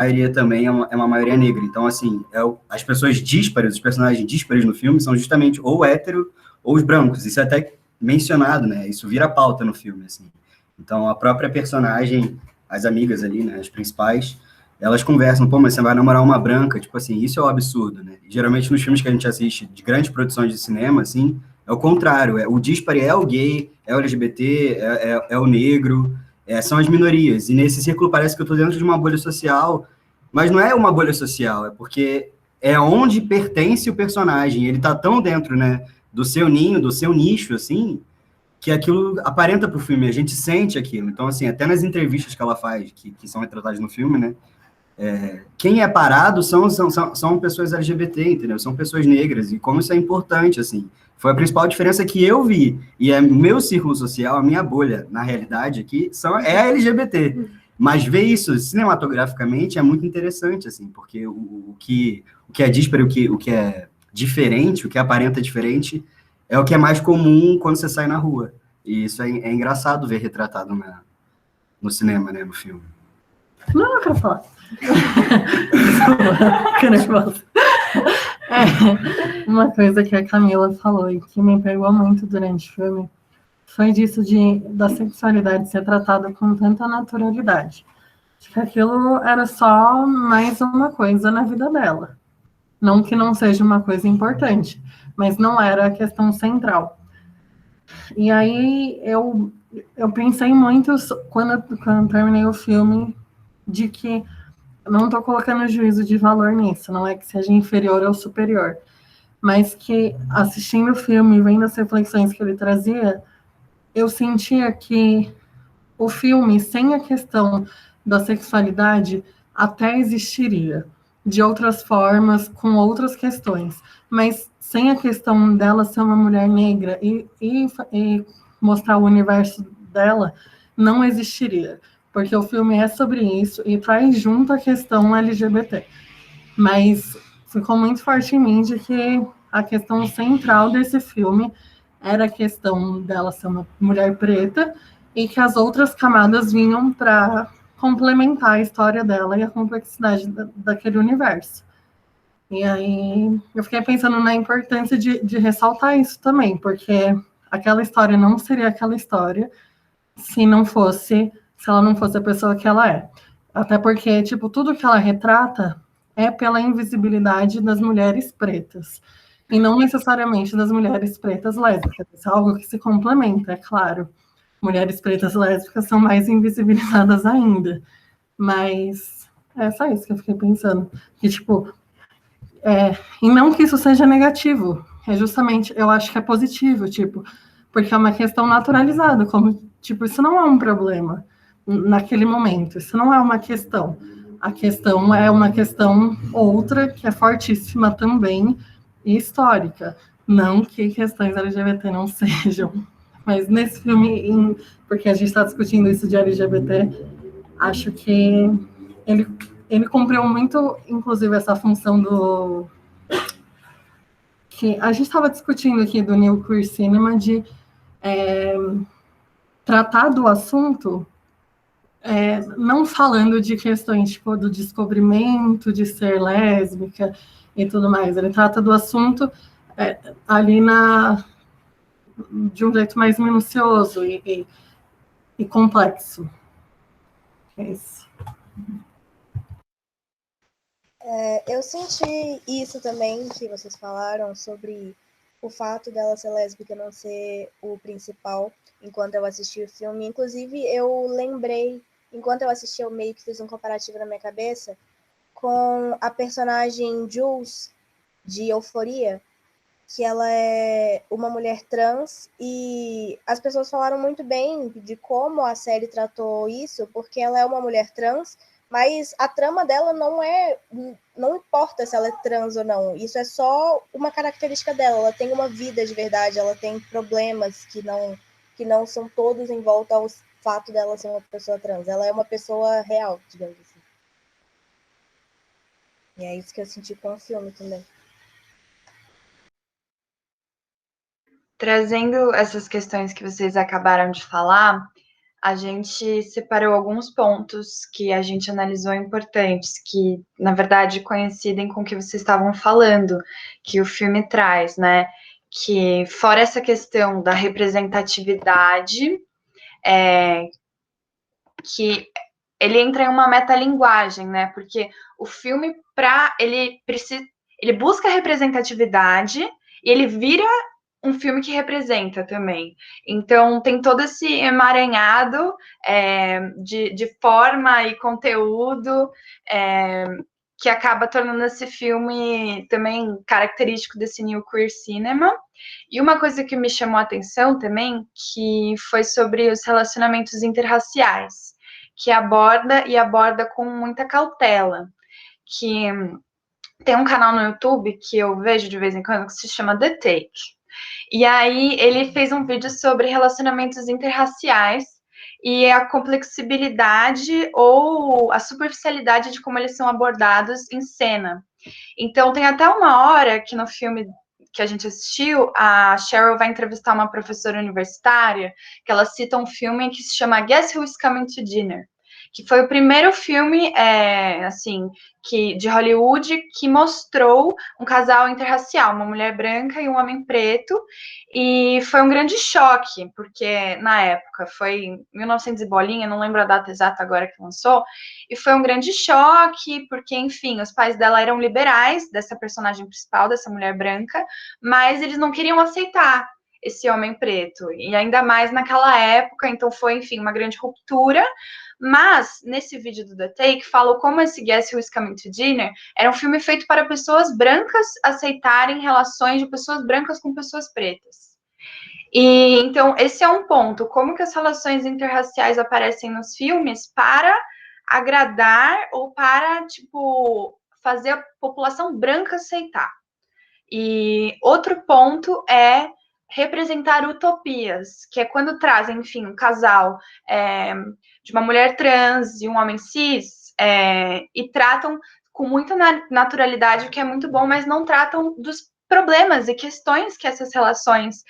maioria também é uma maioria negra. Então, assim, as pessoas díspares, os personagens díspares no filme são justamente ou hétero ou os brancos. Isso é até mencionado, né? Isso vira pauta no filme, assim. Então, a própria personagem, as amigas ali, né, as principais, elas conversam, pô, mas você vai namorar uma branca? Tipo assim, isso é um absurdo, né? E, geralmente, nos filmes que a gente assiste de grandes produções de cinema, assim, é o contrário. O díspare é o gay, é o LGBT, é o negro, são as minorias. E nesse círculo parece que eu estou dentro de uma bolha social, mas não é uma bolha social, é porque é onde pertence o personagem. Ele está tão dentro, né, do seu ninho, do seu nicho, assim, que aquilo aparenta para o filme, a gente sente aquilo. Então, assim, até nas entrevistas que ela faz, que são retratadas no filme, né, quem é parado são pessoas LGBT, entendeu? São pessoas negras, e como isso é importante, assim. Foi a principal diferença que eu vi, e é meu círculo social, a minha bolha, na realidade, aqui, é LGBT. Mas ver isso cinematograficamente é muito interessante, assim, porque o que é dísparo, o que é diferente, o que aparenta diferente, é o que é mais comum quando você sai na rua. E isso é engraçado ver retratado no cinema, né, no filme. Não, eu quero falar. Fica nervosa. Uma coisa que a Camila falou e que me pegou muito durante o filme foi disso da sexualidade ser tratada com tanta naturalidade. Acho que aquilo era só mais uma coisa na vida dela. Não que não seja uma coisa importante, mas não era a questão central. E aí eu pensei muito, quando terminei o filme, de que não estou colocando juízo de valor nisso, não é que seja inferior ou superior, mas que assistindo o filme, vendo as reflexões que ele trazia, eu sentia que o filme, sem a questão da sexualidade, até existiria, de outras formas, com outras questões, mas sem a questão dela ser uma mulher negra e mostrar o universo dela, não existiria, porque o filme é sobre isso e traz junto a questão LGBT. Mas ficou muito forte em mim de que a questão central desse filme era a questão dela ser uma mulher preta e que as outras camadas vinham para complementar a história dela e a complexidade daquele universo. E aí eu fiquei pensando na importância de ressaltar isso também, porque aquela história não seria aquela história se ela não fosse a pessoa que ela é. Até porque, tipo, tudo que ela retrata é pela invisibilidade das mulheres pretas. E não necessariamente das mulheres pretas lésbicas. Isso é algo que se complementa, é claro. Mulheres pretas lésbicas são mais invisibilizadas ainda. Mas é só isso que eu fiquei pensando. Que, tipo, e não que isso seja negativo. É justamente, eu acho que é positivo, tipo, porque é uma questão naturalizada, como, tipo, isso não é um problema naquele momento, isso não é uma questão. A questão é uma questão outra, que é fortíssima também, e histórica. Não que questões LGBT não sejam. Mas nesse filme, porque a gente está discutindo isso de LGBT, acho que ele cumpriu muito, inclusive, essa função que a gente estava discutindo aqui do New Queer Cinema, de tratar do assunto não falando de questões tipo do descobrimento de ser lésbica e tudo mais. Ele trata do assunto ali de um jeito mais minucioso e complexo. É isso. Eu senti isso também que vocês falaram sobre o fato dela ser lésbica não ser o principal enquanto eu assisti o filme. Inclusive, eu lembrei, enquanto eu assisti, eu meio que fiz um comparativo na minha cabeça com a personagem Jules, de Euforia, que ela é uma mulher trans, e as pessoas falaram muito bem de como a série tratou isso, porque ela é uma mulher trans, mas a trama dela não importa se ela é trans ou não, isso é só uma característica dela, ela tem uma vida de verdade, ela tem problemas que não são todos em volta ao fato dela ser uma pessoa trans, ela é uma pessoa real, digamos assim. E é isso que eu senti com o filme também. Trazendo essas questões que vocês acabaram de falar, a gente separou alguns pontos que a gente analisou importantes, que, na verdade, coincidem com o que vocês estavam falando, que o filme traz, né? Que, fora essa questão da representatividade, que ele entra em uma metalinguagem, né? Porque o filme, ele busca representatividade e ele vira um filme que representa também. Então, tem todo esse emaranhado de forma e conteúdo que acaba tornando esse filme também característico desse New Queer Cinema. E uma coisa que me chamou a atenção também, que foi sobre os relacionamentos interraciais, que aborda com muita cautela, que tem um canal no YouTube que eu vejo de vez em quando que se chama The Take. E aí ele fez um vídeo sobre relacionamentos interraciais e a complexibilidade ou a superficialidade de como eles são abordados em cena. Então tem até uma hora que no filme que a gente assistiu, a Cheryl vai entrevistar uma professora universitária, que ela cita um filme que se chama Guess Who's Coming to Dinner, que foi o primeiro filme, de Hollywood que mostrou um casal interracial, uma mulher branca e um homem preto, e foi um grande choque, porque na época foi 1900 e bolinha, não lembro a data exata agora que lançou, e foi um grande choque, porque, enfim, os pais dela eram liberais, dessa personagem principal, dessa mulher branca, mas eles não queriam aceitar esse homem preto, e ainda mais naquela época, então foi, enfim, uma grande ruptura. Mas, nesse vídeo do The Take, falo como esse Guess Who's Coming to Dinner era um filme feito para pessoas brancas aceitarem relações de pessoas brancas com pessoas pretas. E, então, esse é um ponto. Como que as relações interraciais aparecem nos filmes para agradar ou para, fazer a população branca aceitar. E outro ponto é representar utopias, que é quando trazem, enfim, um casal de uma mulher trans e um homem cis, e tratam com muita naturalidade, o que é muito bom, mas não tratam dos problemas e questões que essas relações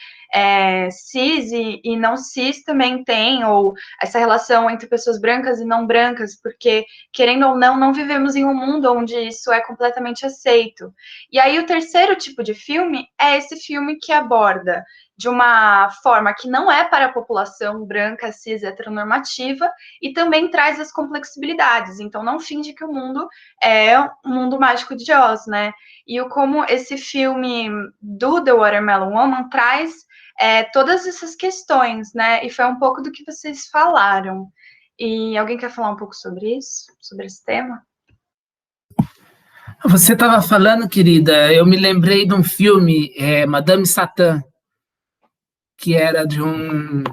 cis e não cis também têm, ou essa relação entre pessoas brancas e não brancas, porque, querendo ou não, não vivemos em um mundo onde isso é completamente aceito. E aí o terceiro tipo de filme é esse filme que aborda de uma forma que não é para a população branca, cis, heteronormativa, e também traz as complexibilidades. Então, não finge que o mundo é um mundo mágico de Oz, né? E como esse filme do The Watermelon Woman traz todas essas questões, né? E foi um pouco do que vocês falaram. E alguém quer falar um pouco sobre isso? Sobre esse tema? Você estava falando, querida, eu me lembrei de um filme, Madame Satã, que era de um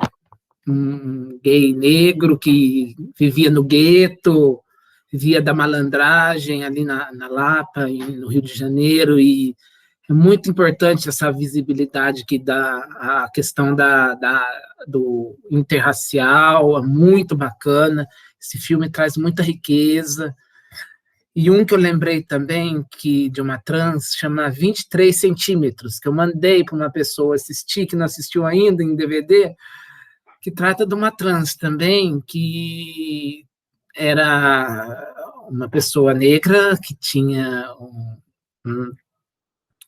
gay negro que vivia no gueto, vivia da malandragem ali na Lapa, no Rio de Janeiro, e é muito importante essa visibilidade que dá a questão do interracial, é muito bacana, esse filme traz muita riqueza. E um que eu lembrei também, de uma trans, chama 23 centímetros, que eu mandei para uma pessoa assistir, que não assistiu ainda em DVD, que trata de uma trans também, que era uma pessoa negra que tinha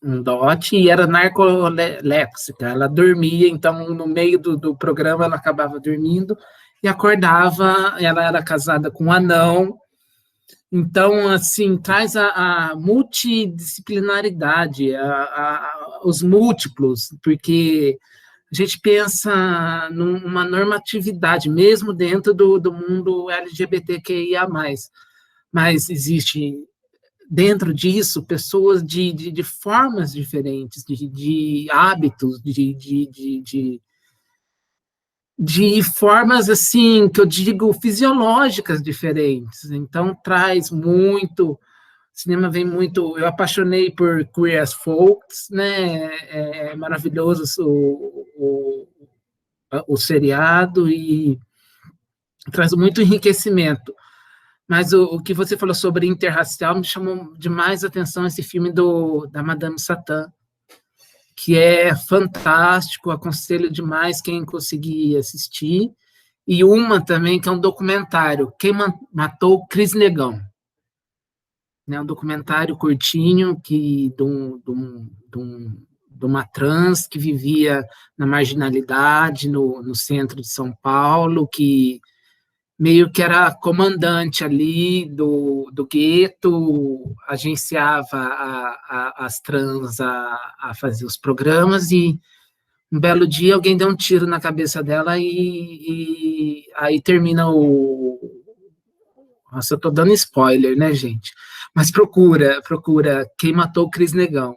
um dote e era narcoléxica. Ela dormia, então, no meio do programa, ela acabava dormindo e acordava. Ela era casada com um anão. Então, assim, traz a multidisciplinaridade, os múltiplos, porque a gente pensa numa normatividade, mesmo dentro do mundo LGBTQIA+, mas existe dentro disso pessoas de formas diferentes, de hábitos, de formas, assim, que eu digo, fisiológicas diferentes. Então, traz muito, o cinema vem muito, eu apaixonei por Queer as Folks, né, é maravilhoso o seriado e traz muito enriquecimento. Mas o que você falou sobre interracial me chamou demais a atenção esse filme da Madame Satã, que é fantástico, aconselho demais quem conseguir assistir, e uma também que é um documentário, Quem Matou Cris Negão. É um documentário curtinho de uma trans que vivia na marginalidade, no centro de São Paulo, que meio que era comandante ali do gueto, agenciava as trans a fazer os programas, e um belo dia alguém deu um tiro na cabeça dela e aí termina o... Nossa, eu estou dando spoiler, né, gente? Mas procura Quem Matou Cris Negão.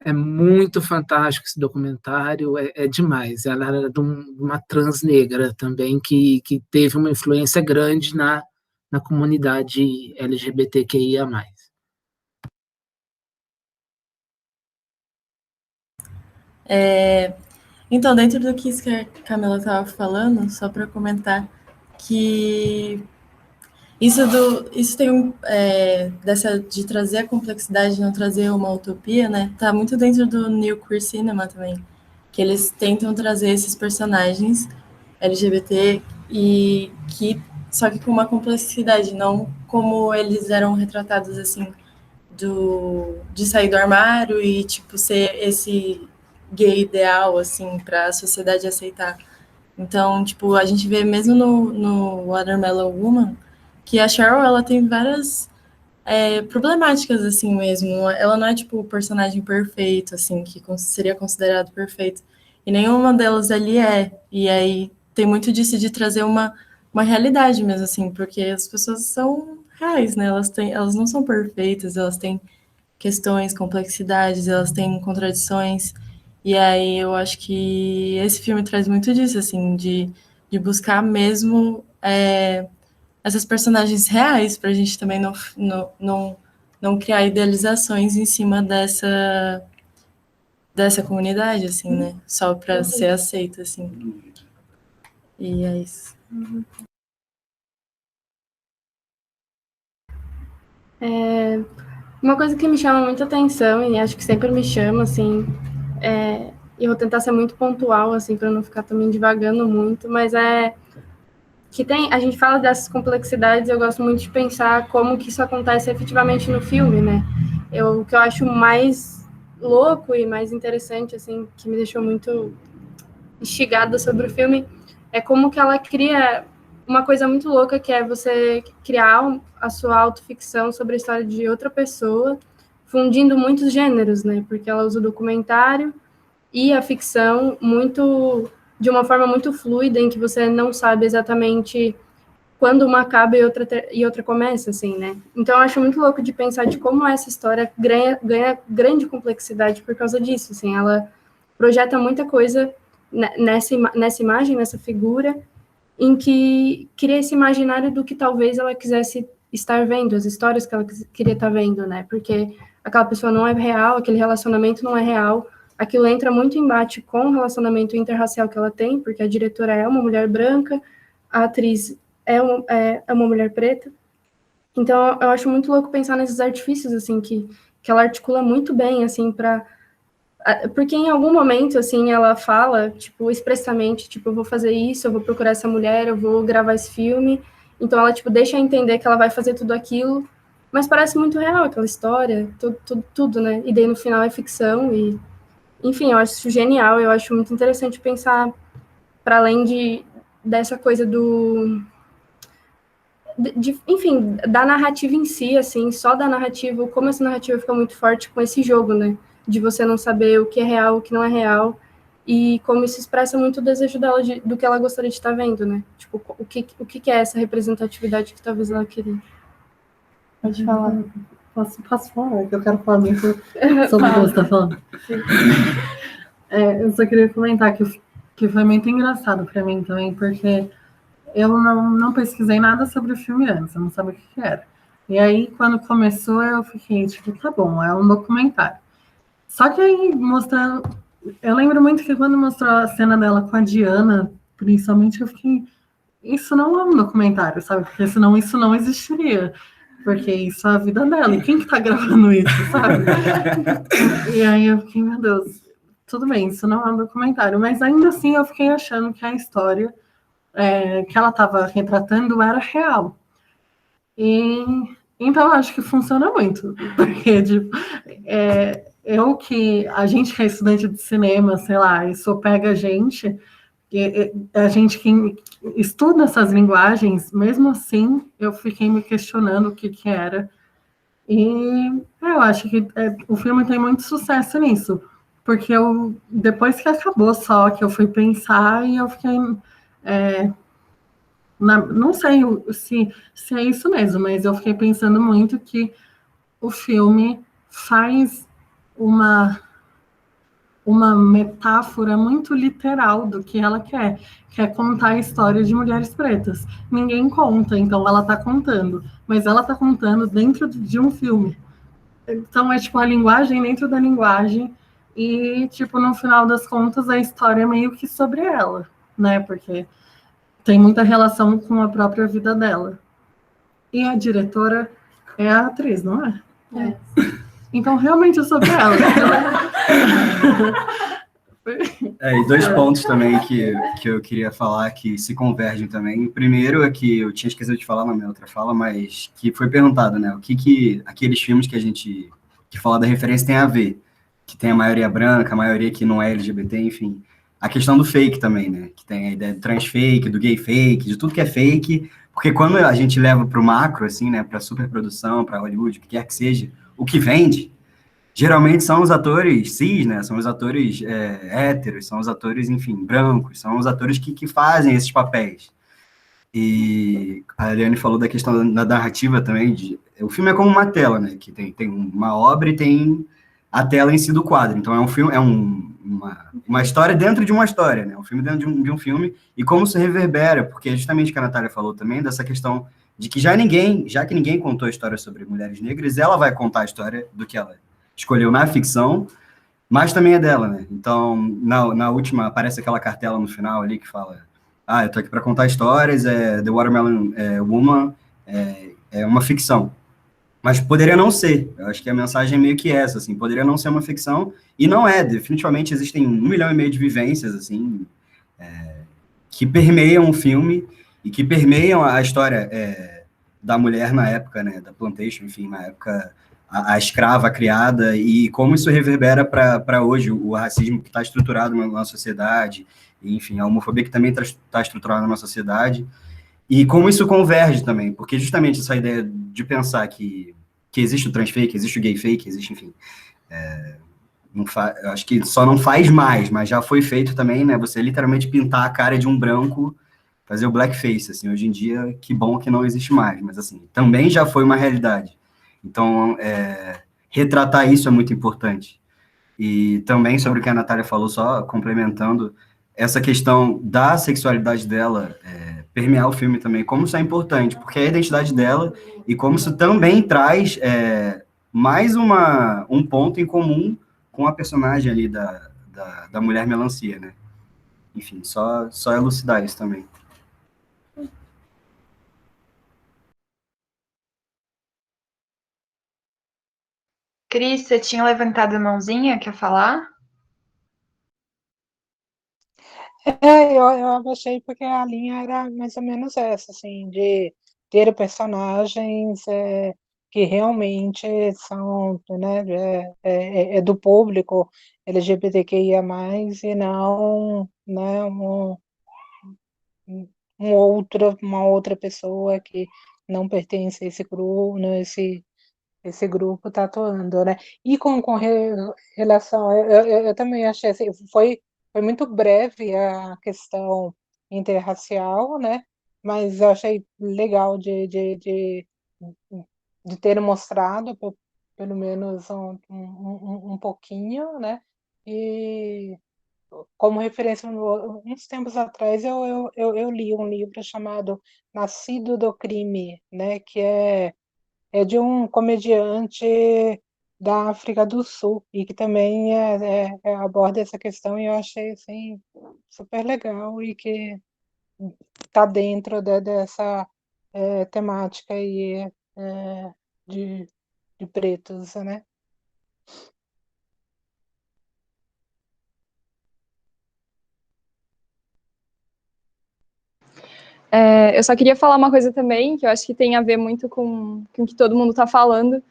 É muito fantástico esse documentário, é demais. Ela era de uma trans negra também, que teve uma influência grande na comunidade LGBTQIA+. Então, dentro do que a Camila estava falando, só para comentar que isso tem de trazer a complexidade, não trazer uma utopia, né? Tá muito dentro do New Queer Cinema também, que eles tentam trazer esses personagens LGBT só que com uma complexidade, não como eles eram retratados assim, de sair do armário e tipo ser esse gay ideal assim para a sociedade aceitar. Então, tipo, a gente vê mesmo no Watermelon Woman que a Cheryl, ela tem várias problemáticas, assim mesmo. Ela não é, tipo, o personagem perfeito, assim, que seria considerado perfeito. E nenhuma delas ali é. E aí tem muito disso de trazer uma realidade mesmo, assim, porque as pessoas são reais, né? Elas não são perfeitas, elas têm questões, complexidades, elas têm contradições. E aí eu acho que esse filme traz muito disso, assim, de buscar mesmo essas personagens reais, para a gente também não criar idealizações em cima dessa comunidade, assim, né? Só para ser aceita, assim. E é isso. Uma coisa que me chama muita atenção, e acho que sempre me chama, assim, e eu vou tentar ser muito pontual, assim, para não ficar também divagando muito, mas que a gente fala dessas complexidades, eu gosto muito de pensar como que isso acontece efetivamente no filme, né? O que eu acho mais louco e mais interessante, assim, que me deixou muito instigada sobre o filme, é como que ela cria uma coisa muito louca, que é você criar a sua autoficção sobre a história de outra pessoa, fundindo muitos gêneros, né? Porque ela usa o documentário e a ficção de uma forma muito fluida, em que você não sabe exatamente quando uma acaba e outra começa, assim, né? Então, eu acho muito louco de pensar de como essa história ganha grande complexidade por causa disso, assim, ela projeta muita coisa nessa imagem, nessa figura, em que cria esse imaginário do que talvez ela quisesse estar vendo, as histórias que ela queria estar vendo, né? Porque aquela pessoa não é real, aquele relacionamento não é real, aquilo entra muito em embate com o relacionamento interracial que ela tem, porque a diretora é uma mulher branca, a atriz é uma mulher preta. Então, eu acho muito louco pensar nesses artifícios, assim, que ela articula muito bem, assim, porque em algum momento, assim, ela fala, tipo, expressamente, tipo, eu vou fazer isso, eu vou procurar essa mulher, eu vou gravar esse filme. Então, ela, tipo, deixa entender que ela vai fazer tudo aquilo, mas parece muito real aquela história, tudo, né? E daí, no final, é ficção e... Enfim, eu acho isso genial, eu acho muito interessante pensar, para além dessa coisa enfim, da narrativa em si, assim, só da narrativa, como essa narrativa fica muito forte com esse jogo, né? De você não saber o que é real, o que não é real, e como isso expressa muito o desejo dela do que ela gostaria de estar vendo, né? Tipo, o que é essa representatividade que talvez ela queria. Pode falar. Posso falar? Eu quero falar muito sobre o que você está falando. Eu só queria comentar que foi muito engraçado para mim também, porque eu não pesquisei nada sobre o filme antes, eu não sabia o que era. E aí, quando começou, eu fiquei, tipo, tá bom, é um documentário. Só que aí, mostrando... Eu lembro muito que quando mostrou a cena dela com a Diana, principalmente, eu fiquei... Isso não é um documentário, sabe? Porque senão isso não existiria. Porque isso é a vida dela. E quem que tá gravando isso, sabe? E aí eu fiquei, meu Deus, tudo bem, isso não é um documentário. Mas ainda assim eu fiquei achando que a história que ela estava retratando era real. E então eu acho que funciona muito, porque tipo, eu que a gente que é estudante de cinema, sei lá, isso pega a gente que estuda essas linguagens, mesmo assim, eu fiquei me questionando o que era. E eu acho que o filme tem muito sucesso nisso, porque depois que acabou só, que eu fui pensar e eu fiquei. Não sei se é isso mesmo, mas eu fiquei pensando muito que o filme faz uma metáfora muito literal do que ela quer, que é contar a história de mulheres pretas. Ninguém conta, então ela está contando, mas ela está contando dentro de um filme. Então é tipo a linguagem dentro da linguagem e tipo no final das contas a história é meio que sobre ela, né? Porque tem muita relação com a própria vida dela. E a diretora é a atriz, não é? É. Então realmente é sobre ela. E dois pontos também que eu queria falar que se convergem também. O primeiro é que eu tinha esquecido de falar na minha outra fala, mas que foi perguntado, né? O que aqueles filmes que fala da referência tem a ver? Que tem a maioria branca, a maioria que não é LGBT, enfim. A questão do fake também, né? Que tem a ideia do trans fake, do gay fake, de tudo que é fake. Porque quando a gente leva para o macro, assim, né? Para superprodução, para Hollywood, o que quer que seja, o que vende geralmente são os atores cis, né? São os atores héteros, são os atores, enfim, brancos, são os atores que fazem esses papéis. E a Eliane falou da questão da narrativa também. O filme é como uma tela, né? Que tem uma obra e tem a tela em si do quadro. Então é um filme, uma história dentro de uma história, né? Um filme dentro de um filme. E como isso reverbera, porque é justamente o que a Natália falou também, dessa questão de que já que ninguém contou a história sobre mulheres negras, ela vai contar a história do que ela escolheu na ficção, mas também é dela, né? Então, na última, aparece aquela cartela no final ali que fala: eu tô aqui para contar histórias, The Watermelon Woman é uma ficção. Mas poderia não ser. Eu acho que a mensagem é meio que essa, assim, poderia não ser uma ficção, e não é. Definitivamente existem 1,5 milhão de vivências, assim, que permeiam o filme e que permeiam a história da mulher na época, né, da plantation, enfim, na época a escrava criada, e como isso reverbera para hoje, o racismo que está estruturado na sociedade, e, enfim, a homofobia que também está estruturada na sociedade, e como isso converge também, porque justamente essa ideia de pensar que existe o trans fake, existe o gay fake, existe, enfim, eu acho que só não faz mais, mas já foi feito também, né? Você literalmente pintar a cara de um branco, fazer o blackface, assim, hoje em dia, que bom que não existe mais, mas assim, também já foi uma realidade. Então, retratar isso é muito importante. E também sobre o que a Natália falou, só complementando, essa questão da sexualidade dela permear o filme também, como isso é importante, porque é a identidade dela e como isso também traz mais um ponto em comum com a personagem ali da mulher melancia, né? Enfim, só elucidar isso também. Cris, você tinha levantado a mãozinha, quer falar? Eu achei porque a linha era mais ou menos essa, assim, de ter personagens que realmente são, né, é do público LGBTQIA+, e não, né, uma outra pessoa que não pertence a esse grupo, né, esse grupo está atuando, né? E relação, eu também achei assim, foi muito breve a questão interracial, né? Mas eu achei legal de ter mostrado, pelo menos um pouquinho, né? E como referência, uns tempos atrás eu li um livro chamado Nascido do Crime, né? Que é de um comediante da África do Sul e que também aborda essa questão, e eu achei assim super legal e que está dentro dessa temática aí de, de pretos, né? Eu só queria falar uma coisa também, que eu acho que tem a ver muito com o que todo mundo está falando,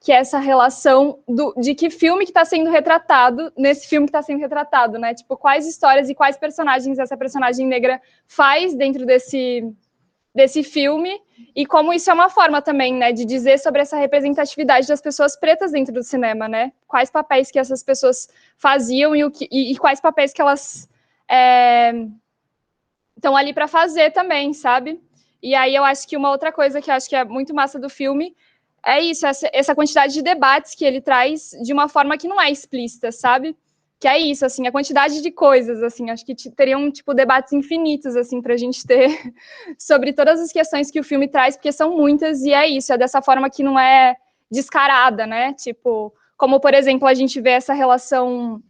que é essa relação de que filme que está sendo retratado, nesse filme que está sendo retratado, né? Tipo, quais histórias e quais personagens essa personagem negra faz dentro desse filme, e como isso é uma forma também, né, de dizer sobre essa representatividade das pessoas pretas dentro do cinema, né? Quais papéis que essas pessoas faziam e quais papéis que elas estão ali para fazer também, sabe? E aí eu acho que uma outra coisa que eu acho que é muito massa do filme é isso, essa quantidade de debates que ele traz de uma forma que não é explícita, sabe? Que é isso, assim, a quantidade de coisas, assim, acho que teriam, tipo, debates infinitos, assim, pra gente ter sobre todas as questões que o filme traz, porque são muitas, e é isso, é dessa forma que não é descarada, né? Tipo, como, por exemplo, a gente vê essa relação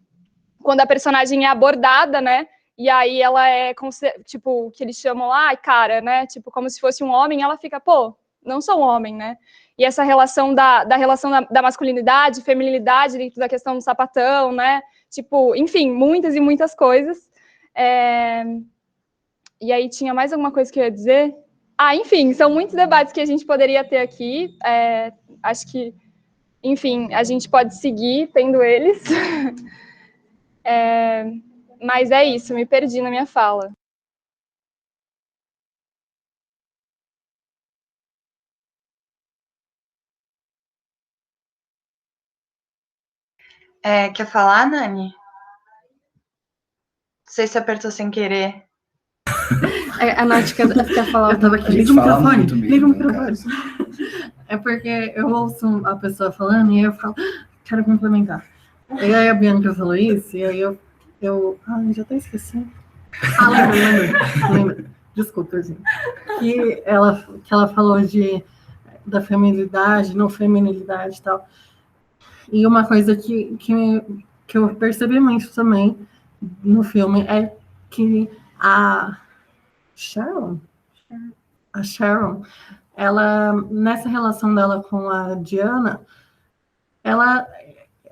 quando a personagem é abordada, né? E aí ela é, tipo, que eles chamam lá, cara, né? Tipo, como se fosse um homem, ela fica, pô, não sou um homem, né? E essa relação da masculinidade, feminilidade dentro da questão do sapatão, né? Tipo, enfim, muitas e muitas coisas. E aí tinha mais alguma coisa que eu ia dizer? Enfim, são muitos debates que a gente poderia ter aqui. Acho que, enfim, a gente pode seguir tendo eles. Mas é isso, me perdi na minha fala. Quer falar, Nani? Não sei se apertou sem querer. A Nath quer falar. Eu tava aqui, liga o microfone. É porque eu ouço a pessoa falando e aí eu falo, quero complementar. E aí a Bianca falou isso, e aí eu já até esqueci. Lembra. Desculpa, gente. Que ela falou da feminilidade, não feminilidade e tal. E uma coisa que eu percebi muito também no filme é que a Sharon, ela, nessa relação dela com a Diana, ela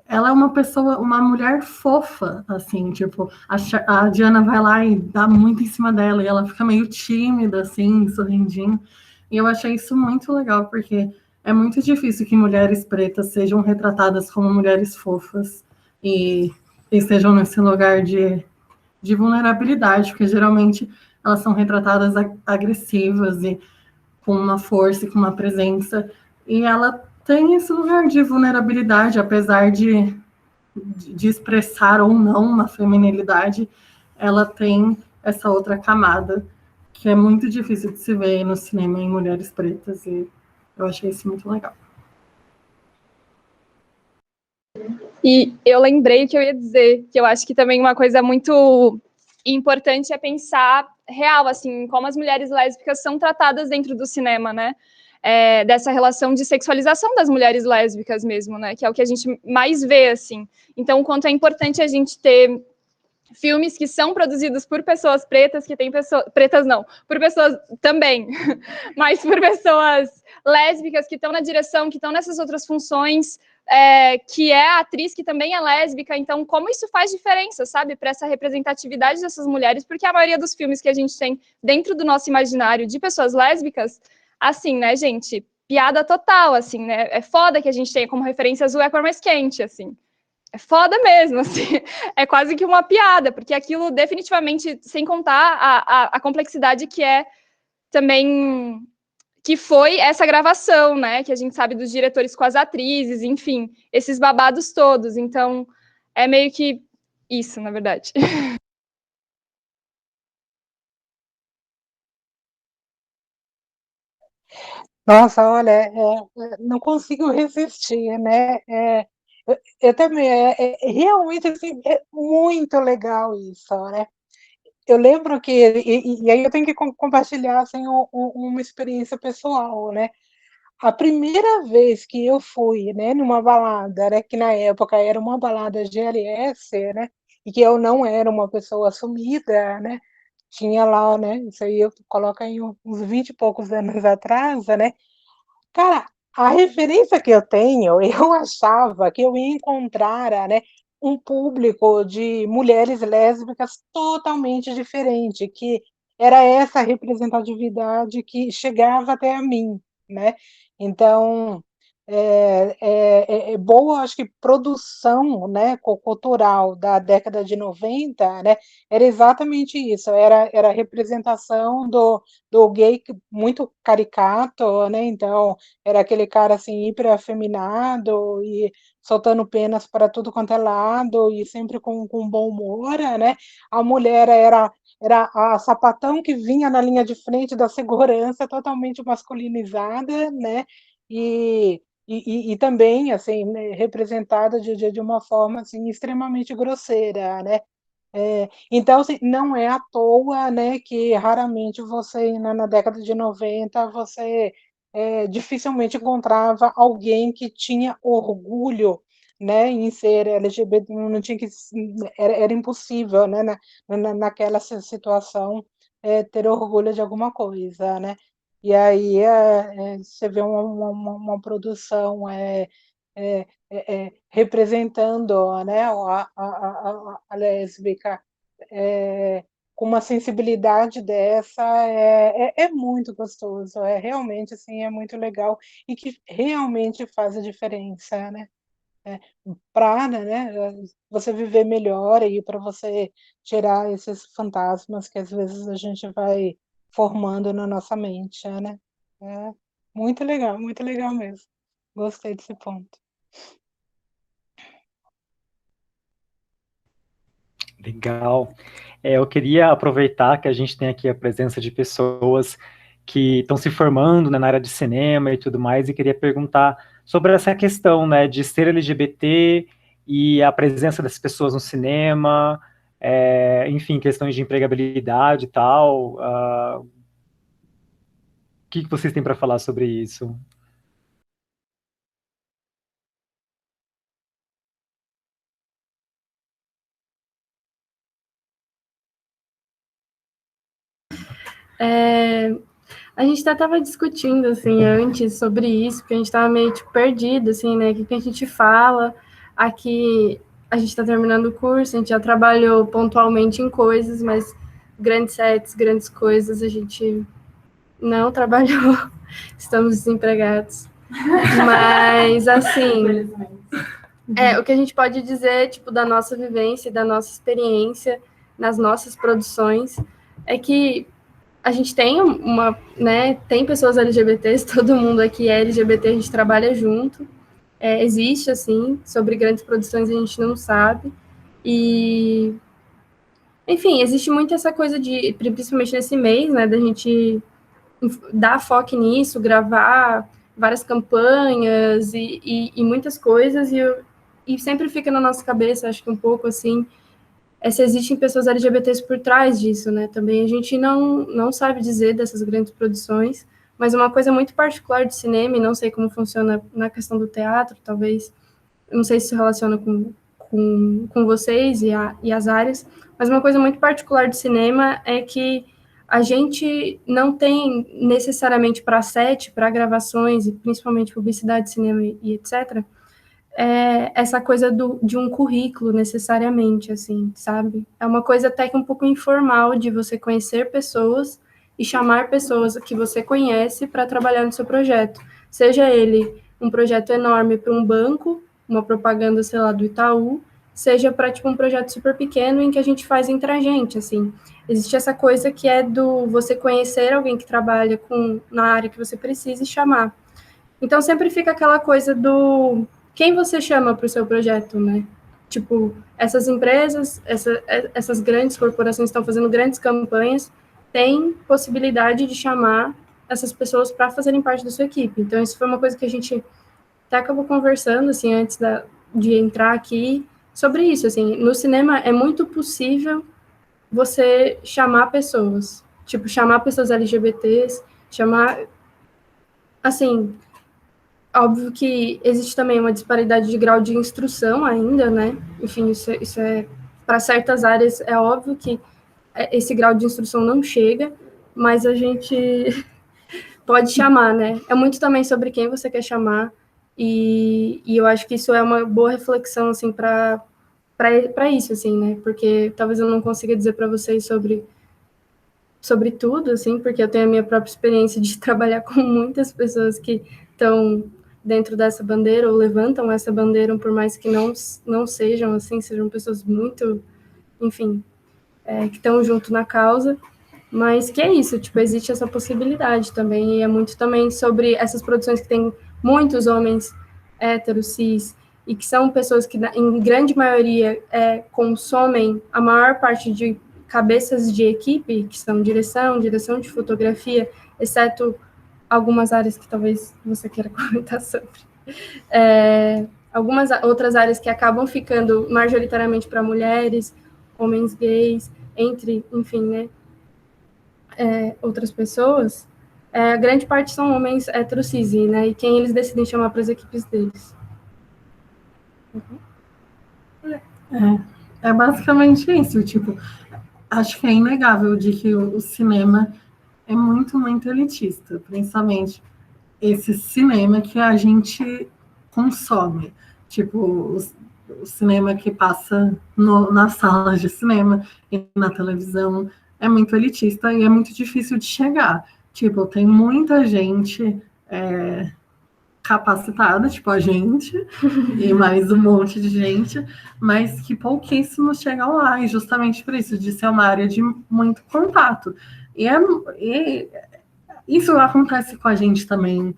é uma mulher fofa, assim, tipo, a Diana vai lá e dá muito em cima dela, e ela fica meio tímida, assim, sorrindinho, e eu achei isso muito legal, porque é muito difícil que mulheres pretas sejam retratadas como mulheres fofas, e estejam nesse lugar de vulnerabilidade, porque geralmente elas são retratadas agressivas e com uma força e com uma presença, e ela tem esse lugar de vulnerabilidade, apesar de expressar ou não uma feminilidade, ela tem essa outra camada que é muito difícil de se ver no cinema em mulheres pretas, e eu achei isso muito legal. E eu lembrei que eu ia dizer, que eu acho que também uma coisa muito importante é pensar real, assim, como as mulheres lésbicas são tratadas dentro do cinema, né? Dessa relação de sexualização das mulheres lésbicas mesmo, né? Que é o que a gente mais vê, assim. Então, o quanto é importante a gente ter filmes que são produzidos por pessoas pretas, que tem pessoas... Pretas não, por pessoas também, mas por pessoas lésbicas que estão na direção, que estão nessas outras funções, que é a atriz que também é lésbica, então como isso faz diferença, sabe, para essa representatividade dessas mulheres, porque a maioria dos filmes que a gente tem dentro do nosso imaginário de pessoas lésbicas, assim, né, gente, piada total, assim, né, é foda que a gente tenha como referência Azul é a cor mais quente, assim, é foda mesmo, assim, é quase que uma piada, porque aquilo definitivamente, sem contar a complexidade que é também... que foi essa gravação, né, que a gente sabe dos diretores com as atrizes, enfim, esses babados todos, então é meio que isso, na verdade. Nossa, olha, não consigo resistir, né? Eu também, realmente assim, é muito legal isso, né? Eu lembro que, e aí eu tenho que compartilhar assim, uma experiência pessoal, né? A primeira vez que eu fui, né, numa balada, né, que na época era uma balada GLS, né, e que eu não era uma pessoa assumida, né, tinha lá, né, isso aí eu coloco aí uns 20 e poucos anos atrás, né, cara, a referência que eu tenho, eu achava que eu ia encontrar, né, um público de mulheres lésbicas totalmente diferente, que era essa representatividade que chegava até a mim, né? Então, boa, acho que produção, né, cultural da década de 90, né, era exatamente isso, era a representação do gay muito caricato, né, então era aquele cara assim hiper afeminado e soltando penas para tudo quanto é lado e sempre com bom humor, né, a mulher era a sapatão que vinha na linha de frente da segurança, totalmente masculinizada, né? E também assim, né, representada de uma forma assim, extremamente grosseira, né? Então, assim, não é à toa, né, que raramente você, na década de 90, você dificilmente encontrava alguém que tinha orgulho, né, em ser LGBT, não tinha que, era impossível, né, naquela situação, ter orgulho de alguma coisa, né? E aí você vê uma produção representando, né, a lésbica com uma sensibilidade dessa é muito gostoso, realmente assim, é muito legal e que realmente faz a diferença, né? Para, né, você viver melhor e para você tirar esses fantasmas que às vezes a gente vai formando na nossa mente, né? É muito legal mesmo. Gostei desse ponto. Legal. Eu queria aproveitar que a gente tem aqui a presença de pessoas que estão se formando, né, na área de cinema e tudo mais, e queria perguntar sobre essa questão, né, de ser LGBT e a presença dessas pessoas no cinema, enfim, questões de empregabilidade e tal. O que vocês têm para falar sobre isso? A gente até estava discutindo, assim, antes sobre isso, porque a gente estava meio, tipo, perdido, assim, né? O que a gente fala? Aqui, a gente está terminando o curso, a gente já trabalhou pontualmente em coisas, mas grandes sets, grandes coisas, a gente não trabalhou. Estamos desempregados. Mas, assim, o que a gente pode dizer, tipo, da nossa vivência, da nossa experiência nas nossas produções, é que a gente tem né, tem pessoas LGBTs, todo mundo aqui é LGBT, a gente trabalha junto, existe, assim, sobre grandes produções a gente não sabe, e, enfim, existe muito essa coisa de, principalmente nesse mês, né, da gente dar foco nisso, gravar várias campanhas e muitas coisas, e sempre fica na nossa cabeça, acho que um pouco, assim, se existem pessoas LGBTs por trás disso, né? Também a gente não sabe dizer dessas grandes produções, mas uma coisa muito particular de cinema, e não sei como funciona na questão do teatro, talvez, eu não sei se relaciona com vocês e as áreas, mas uma coisa muito particular de cinema é que a gente não tem necessariamente para set, para gravações, e principalmente publicidade, cinema e etc., essa coisa de um currículo necessariamente, assim, sabe? É uma coisa até que um pouco informal de você conhecer pessoas e chamar pessoas que você conhece para trabalhar no seu projeto. Seja ele um projeto enorme para um banco, uma propaganda, sei lá, do Itaú, seja para, tipo, um projeto super pequeno em que a gente faz entre a gente, assim. Existe essa coisa que é do você conhecer alguém que trabalha na área que você precisa e chamar. Então, sempre fica aquela coisa do quem você chama para o seu projeto, né? Tipo, essas empresas, essas grandes corporações estão fazendo grandes campanhas, têm possibilidade de chamar essas pessoas para fazerem parte da sua equipe. Então, isso foi uma coisa que a gente até acabou conversando, assim, antes de entrar aqui, sobre isso, assim. No cinema é muito possível você chamar pessoas. Tipo, chamar pessoas LGBTs, chamar... Assim, óbvio que existe também uma disparidade de grau de instrução ainda, né? Enfim, isso é para certas áreas é óbvio que esse grau de instrução não chega, mas a gente pode chamar, né? É muito também sobre quem você quer chamar, e eu acho que isso é uma boa reflexão, assim, para isso, assim, né? Porque talvez eu não consiga dizer para vocês sobre sobre tudo, assim, porque eu tenho a minha própria experiência de trabalhar com muitas pessoas que estão dentro dessa bandeira ou levantam essa bandeira, por mais que não sejam, assim, sejam pessoas muito, enfim, que estão junto na causa, mas que é isso, tipo, existe essa possibilidade também, e é muito também sobre essas produções que tem muitos homens héteros, cis, e que são pessoas que, em grande maioria, consomem a maior parte de cabeças de equipe, que são direção de fotografia, exceto algumas áreas que talvez você queira comentar sobre. Algumas outras áreas que acabam ficando majoritariamente para mulheres, homens gays, entre, enfim, né, outras pessoas, a grande parte são homens héteros cis, né, e quem eles decidem chamar para as equipes deles. É basicamente isso, tipo, acho que é inegável de que o cinema é muito, muito elitista, principalmente esse cinema que a gente consome, tipo, o cinema que passa nas salas de cinema e na televisão é muito elitista e é muito difícil de chegar. Tipo, tem muita gente capacitada, tipo a gente, e mais um monte de gente, mas que pouquíssimos chegam lá, e justamente por isso, de ser uma área de muito contato. E isso acontece com a gente também,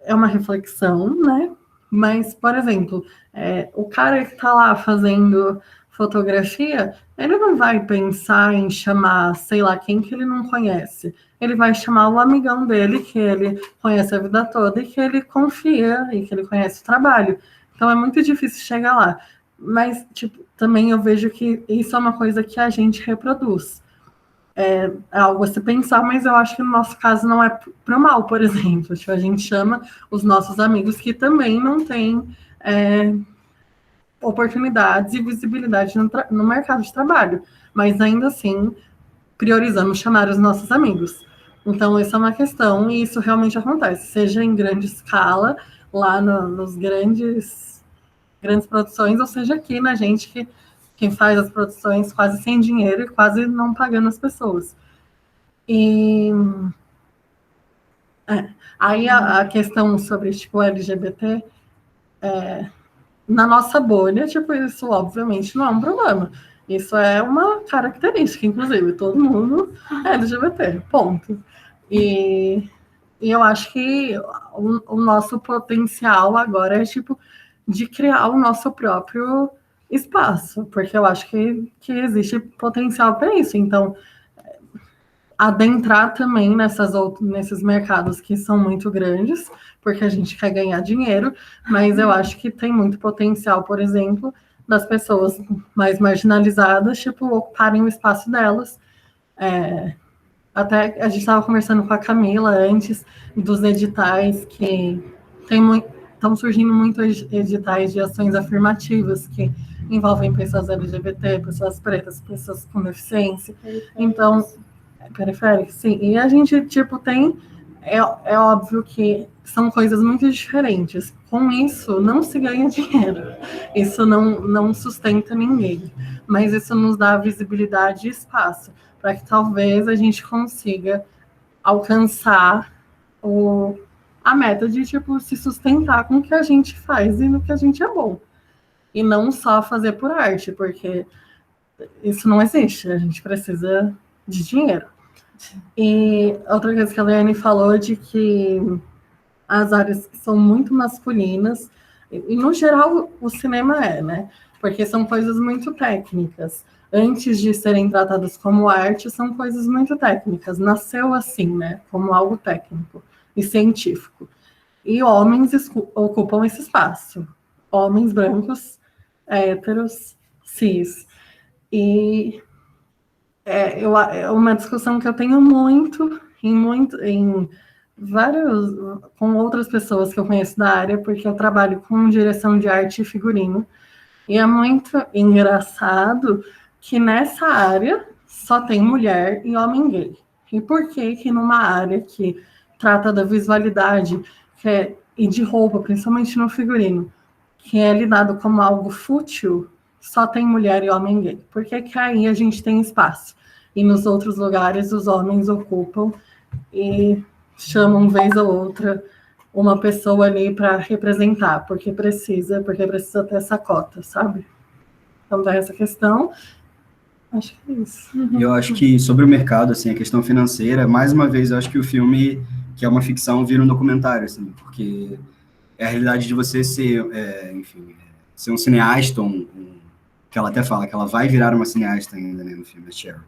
é uma reflexão, né? Mas, por exemplo, o cara que está lá fazendo fotografia, ele não vai pensar em chamar, sei lá, quem que ele não conhece. Ele vai chamar o amigão dele, que ele conhece a vida toda e que ele confia e que ele conhece o trabalho. Então, é muito difícil chegar lá. Mas, tipo, também eu vejo que isso é uma coisa que a gente reproduz. É algo a se pensar, mas eu acho que no nosso caso não é para o mal, por exemplo. Tipo, a gente chama os nossos amigos que também não têm oportunidades e visibilidade no mercado de trabalho, mas ainda assim priorizamos chamar os nossos amigos. Então, isso é uma questão, e isso realmente acontece, seja em grande escala, lá nos grandes produções, ou seja aqui na gente que quem faz as produções quase sem dinheiro e quase não pagando as pessoas. E aí a questão sobre tipo LGBT, na nossa bolha, tipo, isso obviamente não é um problema. Isso é uma característica, inclusive, todo mundo é LGBT, ponto. E eu acho que o nosso potencial agora é tipo de criar o nosso próprio espaço, porque eu acho que existe potencial para isso. Então, adentrar também nesses mercados que são muito grandes, porque a gente quer ganhar dinheiro, mas eu acho que tem muito potencial, por exemplo, das pessoas mais marginalizadas, tipo, ocuparem o espaço delas. Até a gente estava conversando com a Camila antes dos editais que estão surgindo muitos editais de ações afirmativas que envolvem pessoas LGBT, pessoas pretas, pessoas com deficiência. Então, periférico, sim. E a gente, tipo, tem... É óbvio que são coisas muito diferentes. Com isso, não se ganha dinheiro. Isso não sustenta ninguém. Mas isso nos dá visibilidade e espaço para que talvez a gente consiga alcançar a meta de, tipo, se sustentar com o que a gente faz e no que a gente é bom. E não só fazer por arte, porque isso não existe. A gente precisa de dinheiro. E outra coisa que a Leane falou de que as áreas são muito masculinas, e no geral o cinema né? Porque são coisas muito técnicas. Antes de serem tratadas como arte, são coisas muito técnicas. Nasceu assim, né? Como algo técnico e científico. E homens ocupam esse espaço. Homens brancos, héteros, cis. E é uma discussão que eu tenho muito em vários, com outras pessoas que eu conheço da área, porque eu trabalho com direção de arte e figurino, e é muito engraçado que nessa área só tem mulher e homem gay. E por que numa área que trata da visualidade e de roupa, principalmente no figurino, que é lidado como algo fútil, só tem mulher e homem gay? Por que aí a gente tem espaço? e nos outros lugares os homens ocupam e chamam vez ou outra uma pessoa ali para representar, porque precisa ter essa cota, sabe? Então, dá essa questão. Acho que é isso. E eu acho que sobre o mercado, assim, a questão financeira, mais uma vez, eu acho que o filme, que é uma ficção, vira um documentário, assim, porque é a realidade de você ser, enfim, ser um cineasta, que ela até fala que ela vai virar uma cineasta ainda, né, no filme, a Cheryl.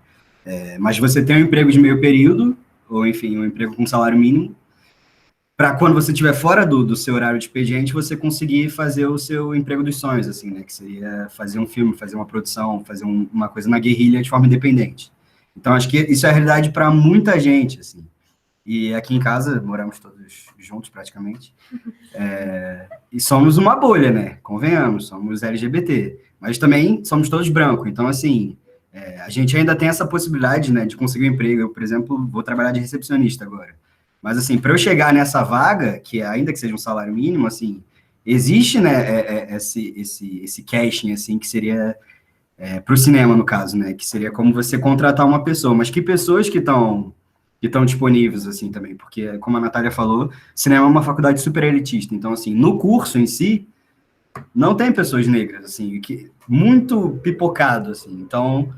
Mas você tem um emprego de meio período, ou enfim, um emprego com salário mínimo, para quando você estiver fora do seu horário de expediente, você conseguir fazer o seu emprego dos sonhos, assim, né, que seria fazer um filme, fazer uma produção, fazer uma coisa na guerrilha de forma independente. Então, acho que isso é a realidade para muita gente, assim. E aqui em casa, moramos todos juntos, praticamente, e somos uma bolha, né, convenhamos, somos LGBT, mas também somos todos brancos, então, assim, a gente ainda tem essa possibilidade, né, de conseguir um emprego. Eu, por exemplo, vou trabalhar de recepcionista agora. Mas, assim, para eu chegar nessa vaga, que ainda que seja um salário mínimo, assim, existe, né, esse casting, assim, que seria para o cinema, no caso, né, que seria como você contratar uma pessoa. Mas que pessoas que estão disponíveis, assim, também? Porque, como a Natália falou, cinema é uma faculdade super elitista. Então, assim, no curso em si, não tem pessoas negras, assim, muito pipocado, assim. Então,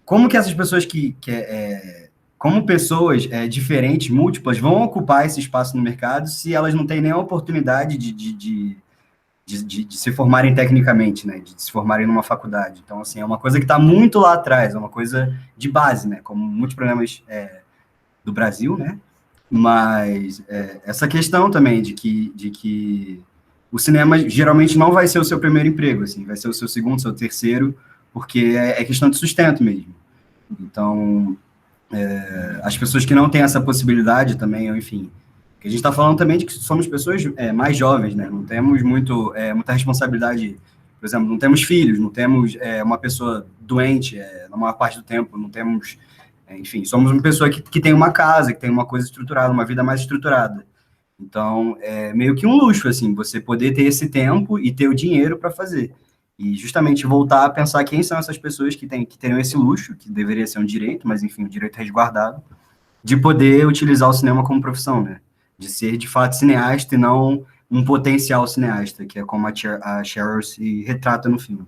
como que essas pessoas como pessoas diferentes, múltiplas, vão ocupar esse espaço no mercado se elas não têm nenhuma oportunidade de se formarem tecnicamente, né, de se formarem numa faculdade? Então, assim, é uma coisa que está muito lá atrás, é uma coisa de base, né, como muitos problemas do Brasil, né, mas essa questão também de que o cinema geralmente não vai ser o seu primeiro emprego, assim, vai ser o seu segundo, seu terceiro, porque é questão de sustento mesmo. Então, as pessoas que não têm essa possibilidade também, enfim, que a gente está falando também de que somos pessoas mais jovens, né? Não temos muita responsabilidade, por exemplo, não temos filhos, não temos uma pessoa doente na maior parte do tempo, não temos, enfim, somos uma pessoa que tem uma casa, que tem uma coisa estruturada, uma vida mais estruturada. Então, é meio que um luxo, assim, você poder ter esse tempo e ter o dinheiro para fazer. E justamente voltar a pensar quem são essas pessoas que teriam esse luxo, que deveria ser um direito, mas enfim, um direito resguardado, de poder utilizar o cinema como profissão, né? De ser, de fato, cineasta e não um potencial cineasta, que é como a Cheryl se retrata no filme.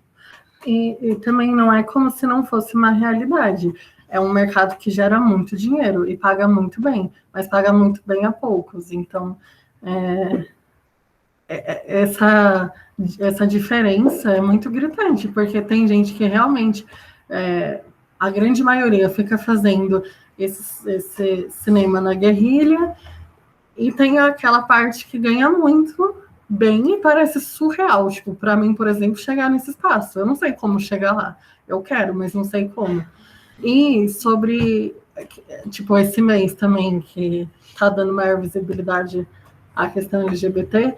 E também não é como se não fosse uma realidade. É um mercado que gera muito dinheiro e paga muito bem, mas paga muito bem a poucos. Então, essa diferença é muito gritante, porque tem gente que realmente, a grande maioria fica fazendo esse cinema na guerrilha, e tem aquela parte que ganha muito bem e parece surreal. Tipo, para mim, por exemplo, chegar nesse espaço. Eu não sei como chegar lá. Eu quero, mas não sei como. E sobre, tipo, esse mês também, que está dando maior visibilidade à questão LGBT,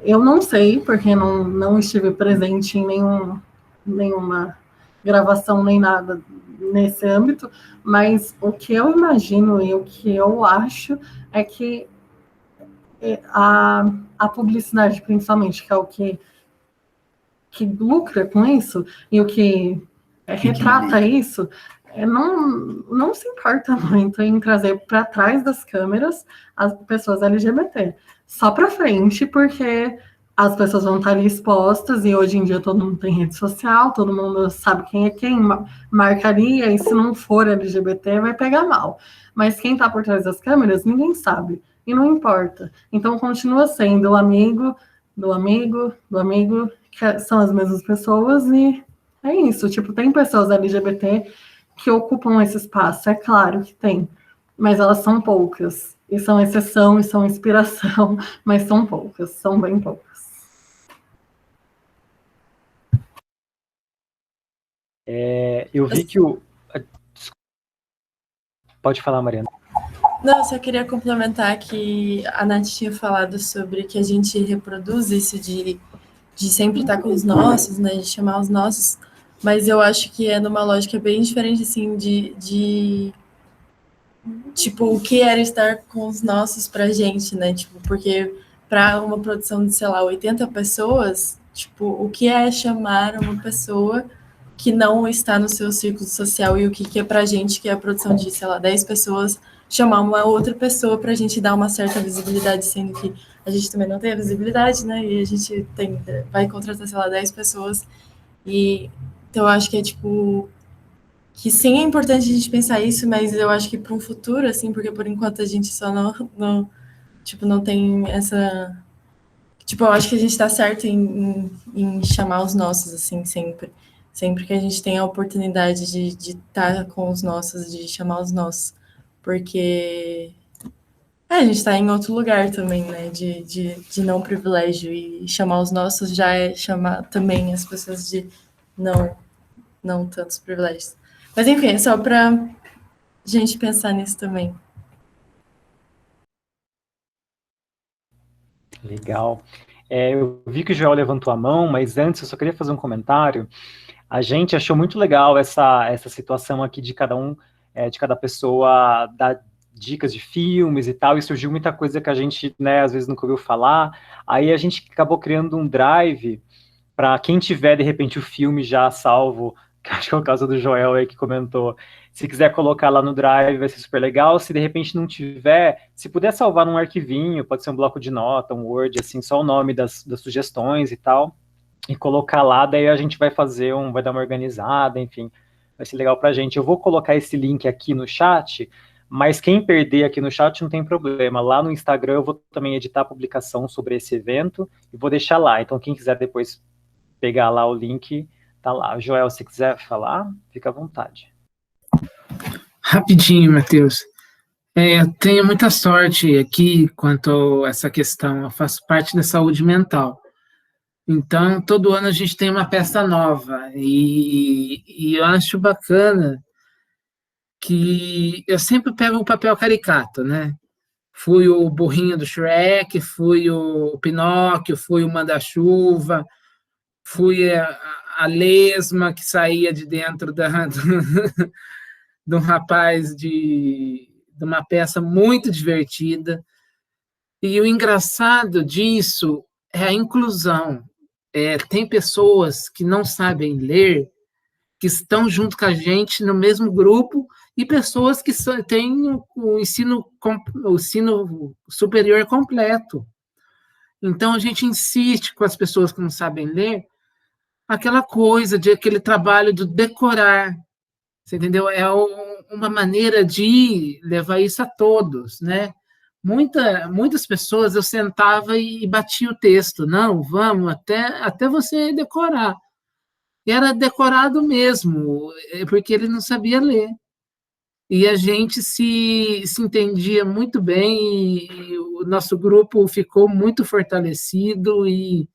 eu não sei, porque não estive presente em nenhuma gravação, nem nada nesse âmbito, mas o que eu imagino e o que eu acho é que a publicidade, principalmente, que é o que lucra com isso, e o que retrata isso, não se importa muito em trazer para trás das câmeras as pessoas LGBT. Só para frente, porque as pessoas vão estar ali expostas, e hoje em dia todo mundo tem rede social, todo mundo sabe quem é quem, marcaria, e se não for LGBT vai pegar mal. Mas quem está por trás das câmeras, ninguém sabe, e não importa. Então continua sendo o amigo do amigo do amigo, que são as mesmas pessoas, e é isso. Tipo, tem pessoas LGBT que ocupam esse espaço, é claro que tem, mas elas são poucas, e são exceção, e são inspiração, mas são poucas, são bem poucas. Eu vi que Pode falar, Mariana. Não, eu só queria complementar que a Nath tinha falado sobre que a gente reproduz isso de sempre estar com os nossos, né, de chamar os nossos, mas eu acho que é numa lógica bem diferente, assim, tipo, o que era estar com os nossos pra gente, né, tipo, porque para uma produção de, sei lá, 80 pessoas, tipo, o que é chamar uma pessoa que não está no seu círculo social e o que é pra gente, que é a produção de, sei lá, 10 pessoas, chamar uma outra pessoa pra gente dar uma certa visibilidade, sendo que a gente também não tem a visibilidade, né? E a gente vai contratar, sei lá, 10 pessoas. E então eu acho que é tipo que sim, é importante a gente pensar isso, mas eu acho que para um futuro, assim, porque por enquanto a gente só não tem essa. Tipo, eu acho que a gente está certo em chamar os nossos, assim, sempre. Sempre que a gente tem a oportunidade de estar com os nossos, de chamar os nossos. Porque a gente está em outro lugar também, né? De não privilégio. E chamar os nossos já é chamar também as pessoas de não tantos privilégios. Mas enfim, é só para gente pensar nisso também. Legal. Eu vi que o Joel levantou a mão, mas antes eu só queria fazer um comentário. A gente achou muito legal essa situação aqui de cada um, de cada pessoa dar dicas de filmes e tal, e surgiu muita coisa que a gente, né, às vezes nunca ouviu falar. Aí a gente acabou criando um drive para quem tiver, de repente, o filme já salvo, que acho que é o caso do Joel aí que comentou, se quiser colocar lá no Drive, vai ser super legal. Se de repente não tiver, se puder salvar num arquivinho, pode ser um bloco de nota, um Word, assim, só o nome das sugestões e tal, e colocar lá, daí a gente vai vai dar uma organizada, enfim, vai ser legal pra gente. Eu vou colocar esse link aqui no chat, mas quem perder aqui no chat não tem problema. Lá no Instagram eu vou também editar a publicação sobre esse evento e vou deixar lá. Então quem quiser depois pegar lá o link, tá lá. Joel, se quiser falar, fica à vontade. Rapidinho, Matheus. Eu tenho muita sorte aqui quanto a essa questão. Eu faço parte da saúde mental. Então, todo ano a gente tem uma peça nova. E eu acho bacana que eu sempre pego um papel caricato, né? Fui o burrinho do Shrek, fui o Pinóquio, fui o Manda-Chuva, fui a lesma que saía de dentro de um rapaz de uma peça muito divertida. E o engraçado disso é a inclusão. Tem pessoas que não sabem ler, que estão junto com a gente no mesmo grupo, e pessoas que têm o ensino superior completo. Então, a gente insiste com as pessoas que não sabem ler, aquela coisa de aquele trabalho de decorar, você entendeu? É uma maneira de levar isso a todos, né? Muitas pessoas eu sentava e batia o texto, não, vamos, até você decorar. E era decorado mesmo, porque ele não sabia ler. E a gente se entendia muito bem, e o nosso grupo ficou muito fortalecido, e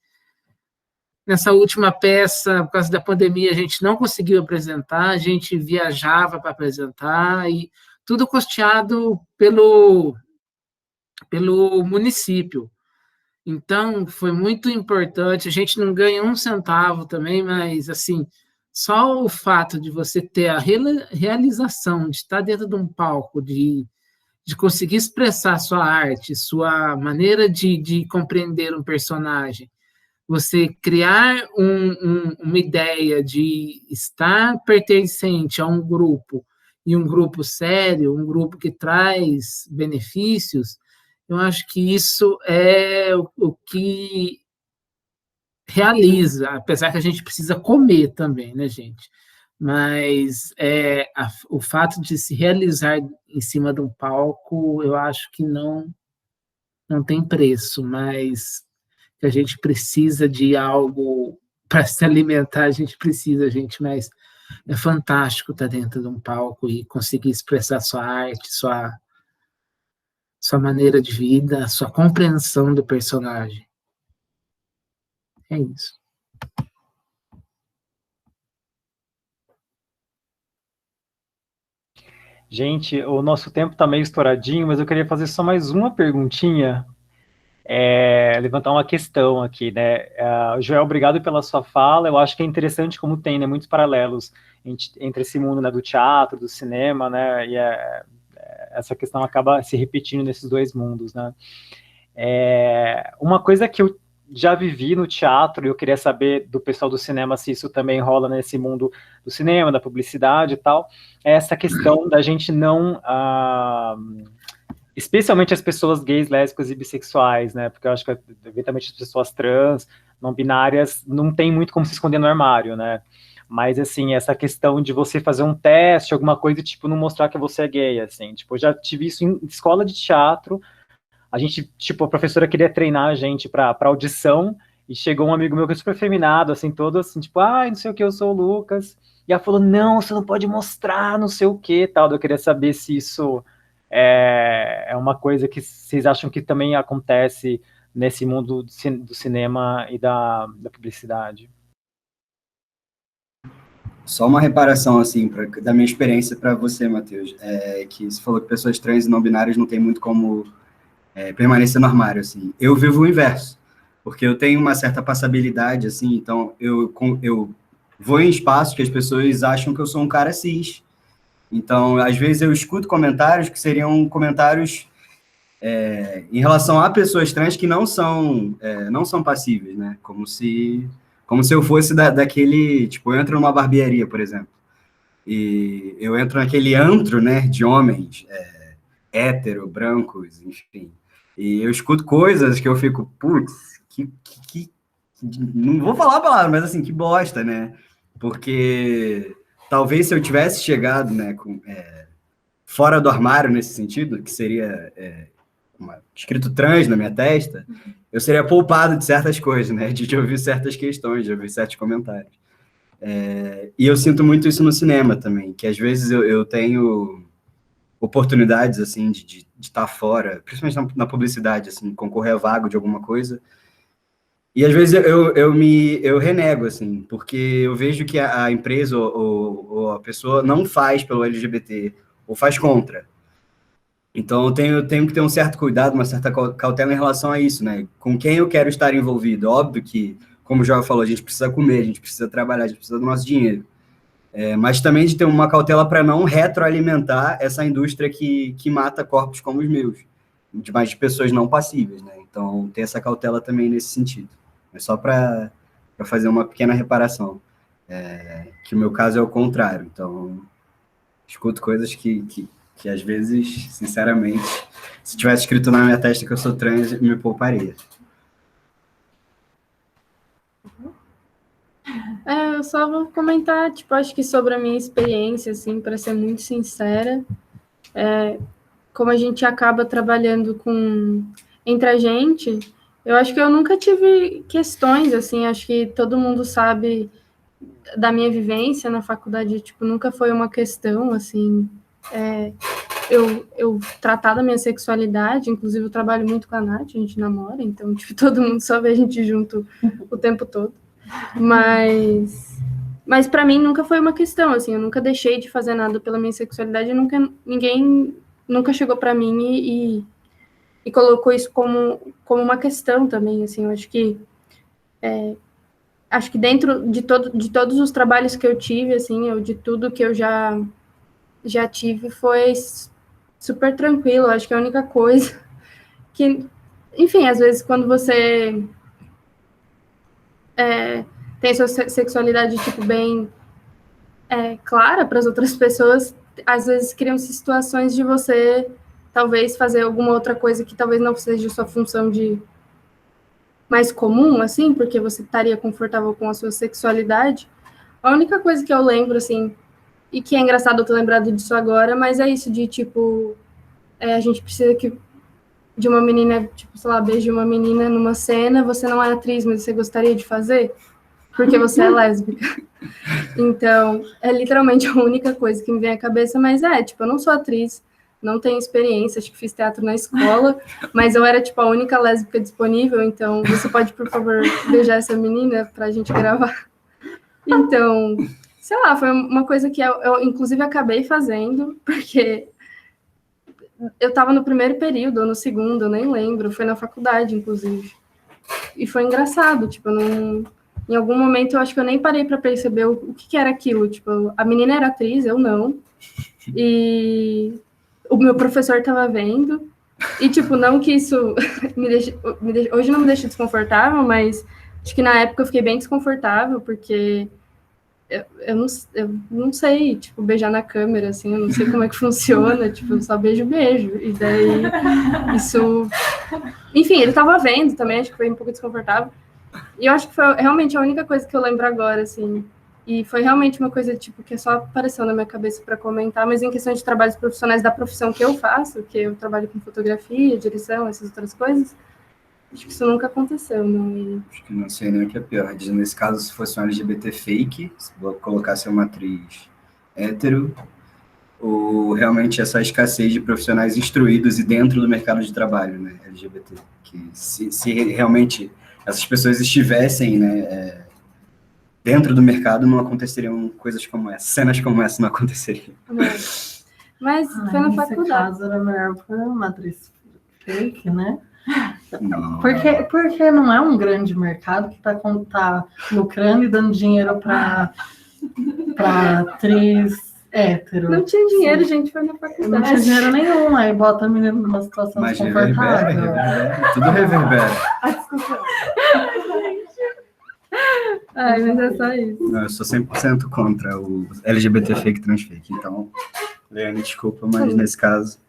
nessa última peça, por causa da pandemia, a gente não conseguiu apresentar, a gente viajava para apresentar, e tudo custeado pelo município. Então, foi muito importante. A gente não ganha um centavo também, mas, assim, só o fato de você ter a realização de estar dentro de um palco, de conseguir expressar sua arte, sua maneira de compreender um personagem, você criar uma ideia de estar pertencente a um grupo, e um grupo sério, um grupo que traz benefícios, eu acho que isso é o que realiza, apesar que a gente precisa comer também, né, gente? Mas o fato de se realizar em cima de um palco, eu acho que não tem preço, mas que a gente precisa de algo para se alimentar, a gente precisa, gente, mas é fantástico estar dentro de um palco e conseguir expressar sua arte, sua maneira de vida, sua compreensão do personagem. É isso. Gente, o nosso tempo está meio estouradinho, mas eu queria fazer só mais uma perguntinha, levantar uma questão aqui, né? Joel, obrigado pela sua fala. Eu acho que é interessante como tem, né, muitos paralelos entre esse mundo, né, do teatro, do cinema, né? E essa questão acaba se repetindo nesses dois mundos, né? Uma coisa que eu já vivi no teatro, e eu queria saber do pessoal do cinema se isso também rola nesse mundo do cinema, da publicidade e tal, é essa questão da gente não... especialmente as pessoas gays, lésbicas e bissexuais, né? Porque eu acho que, eventualmente, as pessoas trans, não binárias, não tem muito como se esconder no armário, né? Mas, assim, essa questão de você fazer um teste, alguma coisa, tipo, não mostrar que você é gay, assim. Tipo, eu já tive isso em escola de teatro. A gente, tipo, a professora queria treinar a gente para audição, e chegou um amigo meu que é super feminado, assim, todo assim, tipo, não sei o que, eu sou o Lucas. E ela falou, não, você não pode mostrar, não sei o que, tal. Eu queria saber se isso é uma coisa que vocês acham que também acontece nesse mundo do cinema e da publicidade. Só uma reparação, assim, da minha experiência para você, Matheus, que você falou que pessoas trans e não binárias não tem muito como permanecer no armário, assim. Eu vivo o inverso, porque eu tenho uma certa passabilidade, assim, então eu vou em espaços que as pessoas acham que eu sou um cara cis. Então, às vezes eu escuto comentários que seriam comentários em relação a pessoas trans que não são passíveis, né? Como se eu fosse daquele... Tipo, eu entro numa barbearia, por exemplo, e eu entro naquele antro, né, de homens hétero, brancos, enfim. E eu escuto coisas que eu fico, putz, não vou falar a palavra, mas assim, que bosta, né? Porque talvez se eu tivesse chegado, né, fora do armário nesse sentido, que seria escrito trans na minha testa, eu seria poupado de certas coisas, né? De ouvir certas questões, de ouvir certos comentários. E eu sinto muito isso no cinema também, que às vezes eu tenho oportunidades, assim, de estar fora, principalmente na publicidade, assim, concorrer a vaga de alguma coisa, e às vezes eu renego, assim, porque eu vejo que a empresa ou a pessoa não faz pelo LGBT, ou faz contra. Então, eu tenho que ter um certo cuidado, uma certa cautela em relação a isso, né? Com quem eu quero estar envolvido. Óbvio que, como o João falou, a gente precisa comer, a gente precisa trabalhar, a gente precisa do nosso dinheiro. Mas também de ter uma cautela para não retroalimentar essa indústria que mata corpos como os meus, mas de pessoas não passíveis, né? Então, ter essa cautela também nesse sentido. É só para fazer uma pequena reparação. Que o meu caso é o contrário. Então, escuto coisas que às vezes, sinceramente, se tivesse escrito na minha testa que eu sou trans, me pouparia. Eu só vou comentar, tipo, acho que sobre a minha experiência, assim, para ser muito sincera, como a gente acaba trabalhando entre a gente, eu acho que eu nunca tive questões, assim, acho que todo mundo sabe da minha vivência na faculdade, tipo, nunca foi uma questão, assim, eu tratar da minha sexualidade, inclusive eu trabalho muito com a Nath, a gente namora, então, tipo, todo mundo só vê a gente junto o tempo todo. Mas para mim nunca foi uma questão, assim, eu nunca deixei de fazer nada pela minha sexualidade, ninguém nunca chegou para mim e colocou isso como uma questão também, assim, eu acho que dentro de todos os trabalhos que eu tive, assim, ou de tudo que eu já tive, foi super tranquilo. Acho que a única coisa que, enfim, às vezes quando você tem sua sexualidade, tipo, bem clara para as outras pessoas, às vezes criam-se situações de você talvez fazer alguma outra coisa que talvez não seja sua função de mais comum, assim, porque você estaria confortável com a sua sexualidade. A única coisa que eu lembro, assim, e que é engraçado eu ter lembrado disso agora, mas é isso de, tipo, a gente precisa de uma menina, tipo, sei lá, beije uma menina numa cena, você não é atriz, mas você gostaria de fazer? Porque você é lésbica. Então, é literalmente a única coisa que me vem à cabeça, mas tipo, eu não sou atriz, não tenho experiência, acho que fiz teatro na escola, mas eu era, tipo, a única lésbica disponível, então você pode, por favor, beijar essa menina pra gente gravar? Então, sei lá, foi uma coisa que eu inclusive, acabei fazendo, porque eu tava no primeiro período, ou no segundo, eu nem lembro, foi na faculdade, inclusive. E foi engraçado, tipo, em algum momento eu acho que eu nem parei para perceber o que era aquilo, tipo, a menina era atriz, eu não, e o meu professor estava vendo, E, tipo, não que isso hoje não me deixa desconfortável, mas acho que na época eu fiquei bem desconfortável, porque eu não sei, tipo, beijar na câmera, assim, eu não sei como é que funciona, tipo, eu só beijo. E daí, isso... Enfim, ele tava vendo também, acho que foi um pouco desconfortável. E eu acho que foi realmente a única coisa que eu lembro agora, assim. E foi realmente uma coisa, tipo, que só apareceu na minha cabeça para comentar, mas em questão de trabalhos profissionais da profissão que eu faço, que eu trabalho com fotografia, direção, essas outras coisas, acho que isso nunca aconteceu, não. E... Acho que não sei nem o que é pior. Nesse caso, se fosse um LGBT fake, se colocasse uma atriz hétero, ou realmente essa escassez de profissionais instruídos e dentro do mercado de trabalho, né, LGBT. Que se realmente essas pessoas estivessem, né, dentro do mercado, não aconteceriam coisas como essa, cenas como essa não aconteceriam. Mas foi na faculdade. Caso era melhor por uma atriz fake, né? Não. Porque não é um grande mercado que tá lucrando e dando dinheiro para atriz hétero. Não tinha dinheiro, gente, foi na faculdade. Não tinha dinheiro nenhum, aí bota a menina numa situação Mas desconfortável. reverbera, tudo reverbera. Desculpa. Ai, mas é só isso. Não, eu sou 100% contra o LGBT fake trans fake, então, Leane, desculpa, mas nesse caso...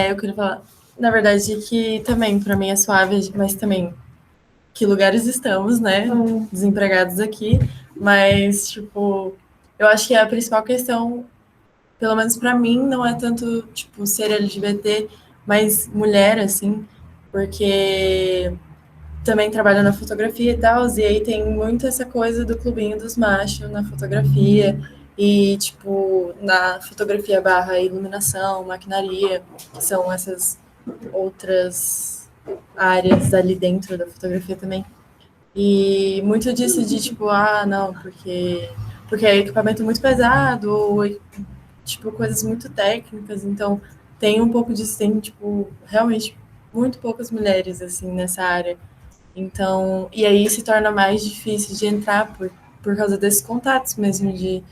Eu queria falar, na verdade, que também, para mim é suave, mas também, que lugares estamos, né, desempregados aqui, mas, tipo, eu acho que a principal questão, pelo menos para mim, não é tanto, tipo, ser LGBT, mas mulher, assim, porque também trabalho na fotografia e tal, e aí tem muito essa coisa do clubinho dos machos na fotografia, e, tipo, na fotografia barra iluminação, maquinaria, que são essas outras áreas ali dentro da fotografia também. E muito disso de, tipo, não, porque é equipamento muito pesado, ou, tipo, coisas muito técnicas, então tem um pouco disso, tem, tipo, realmente muito poucas mulheres, assim, nessa área. Então, e aí se torna mais difícil de entrar por causa desses contatos mesmo, de,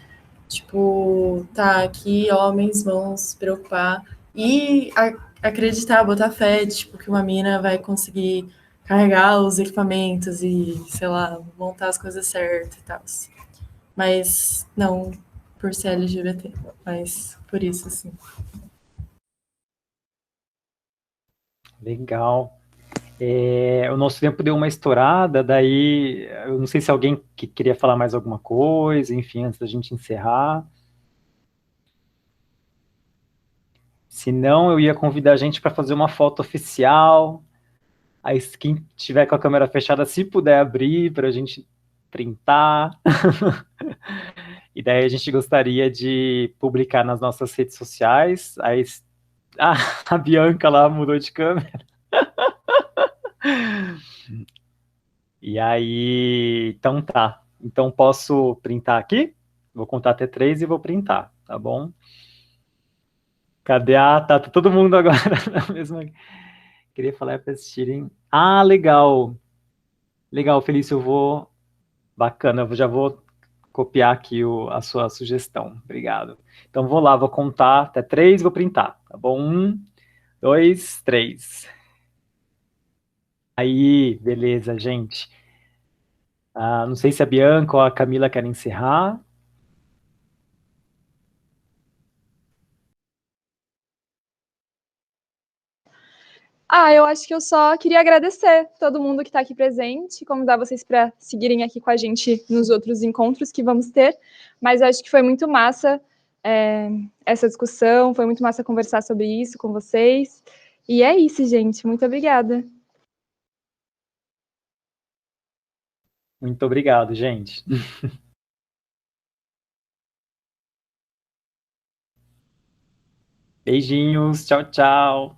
tipo, tá, aqui homens vão se preocupar e acreditar, botar fé, de, tipo, que uma mina vai conseguir carregar os equipamentos e, sei lá, montar as coisas certas e tal. Mas não por ser LGBT, mas por isso, assim. Legal. O nosso tempo deu uma estourada, daí eu não sei se alguém que queria falar mais alguma coisa, enfim, antes da gente encerrar. Se não, eu ia convidar a gente para fazer uma foto oficial. Aí quem tiver com a câmera fechada, se puder abrir para a gente printar. E daí a gente gostaria de publicar nas nossas redes sociais. Aí a Bianca lá mudou de câmera. E aí, então tá. Então posso printar aqui? Vou contar até 3 e vou printar, tá bom? Cadê? Tá todo mundo agora na mesma... Queria falar para assistirem. Legal. Legal, Felício, eu vou... Bacana, eu já vou copiar aqui a sua sugestão. Obrigado. Então vou lá, vou contar até 3 e vou printar, tá bom? 1, 2, 3. Aí, beleza, gente. Não sei se a Bianca ou a Camila querem encerrar. Eu acho que eu só queria agradecer todo mundo que está aqui presente, convidar vocês para seguirem aqui com a gente nos outros encontros que vamos ter, mas acho que foi muito massa essa discussão, foi muito massa conversar sobre isso com vocês, e é isso, gente, muito obrigada. Muito obrigado, gente. Beijinhos, tchau, tchau.